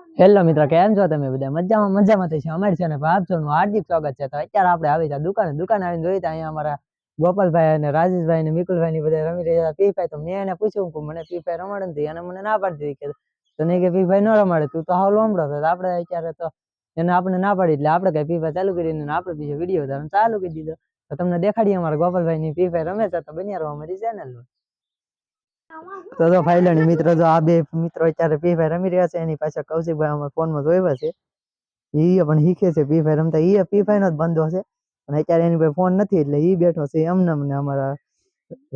Hello મિત્રો, કેમ છો તમે બધા? મજામાં મજામાં છે. અમારી છે ને આપ સૌનું હાર્દિક સ્વાગત છે. તો અત્યારે આપણે આવી હતા દુકાને આવીને જોઈ અહીંયા અમારા ગોપાલભાઈ અને રાજેશભાઈ અને વિકુલભાઈ ની બધા રમી રહ્યા હતા ફ્રી ફાયર. તો મેં એને પૂછ્યું કે મને ફ્રી ફાયર રમાડે નથી, અને મને ના પાડી દીધી કે તને કે ફ્રી ફાયર ન રમાડે, તું તો હાવ લોમડો હતો. આપણે અત્યારે તો એને આપણે ના પાડી એટલે આપણે કઈ ફ્રી ફાયર ચાલુ કરીને આપણે બીજો વિડીયો ચાલુ કરી દીધો. તો તમને દેખાડીએ અમારા ગોપાલભાઈ ની ફ્રી ફાયર રમે છે. તો બની રહો અમારી ચેનલ. તો ફાઇલણી મિત્રો, જો આ બે મિત્રો અત્યારે ફ્રી ફાયર રમી રહ્યા છે. એની પાછળ કૌશિકભાઈ અમારા ફોનમાં જોયા છે, એ પણ શીખે છે ફ્રી ફાયર રમતા. એ ફ્રી ફાયર નો જ બંધો છે, અને અત્યારે એની પાસે ફોન નથી એટલે એ બેઠો છે એમને. અમને અમારા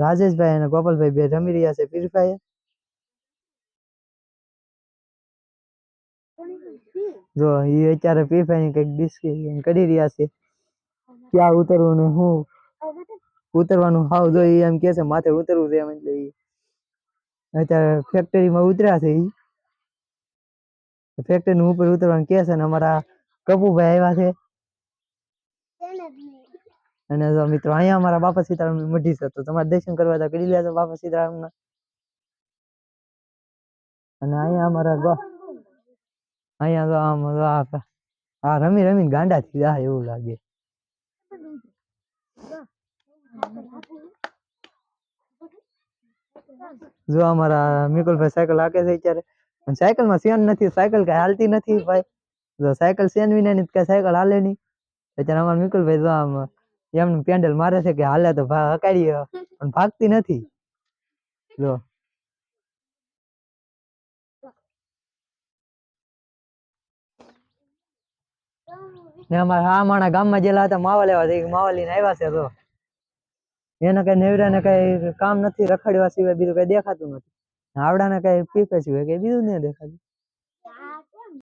રાજેશભાઈ અને ગોપાલભાઈ બે રમી રહ્યા છે ફ્રી ફાયર. જો એ અત્યારે ફ્રી ફાયર ની કઈક ડિસ્કશન કરી રહ્યા છે, ક્યાં ઉતરવું ને હું ઉતરવાનું. હાવ જો એમ કે છે માથે ઉતરવું છે એમ, એટલે અત્યારે ફેક્ટરીમાં ઉતર્યા છે. ફેક્ટરી નું ઉપર ઉતરવાનું કે છે, ને અમારા કપુભાઈ આવ્યા છે. અને જો મિત્રો અહીંયા અમારા બાપા સીતારામ ની મઢી છે, તો તમારે દર્શન કરવા તો કરી લેજો બાપા સીતારામ ના. અને અહીંયા અમારા અહીંયા તો આમ રમી રમીને ગાંડા થઈ જાય એવું લાગે. જો અમારા મિકુલભાઈ સાયકલ હાકે છે અત્યારે, સાયકલ માં સેન નથી, સાયકલ કઈ હાલતી નથી ભાઈ. જો સાયકલ સેન વિના ની કઈ સાયકલ હાલે નહીં. અત્યારે અમારા મિકુલભાઈ જો આમ એમનું પેન્ડલ મારે છે કે હાલે તો હકાડીએ, પણ ભાગતી નથી. જો ને અમારા આ માણા ગામમાં ગયેલા હતા માવા લેવા, માવા લઈને આવ્યા છે. તો એને કઈ નેવરા ને કઈ કામ નથી, રખડવા સિવાય બીજું કઈ દેખાતું નથી. આવડા ને કઈ પીપે સિવાય કઈ બીજું નહીં દેખાતું.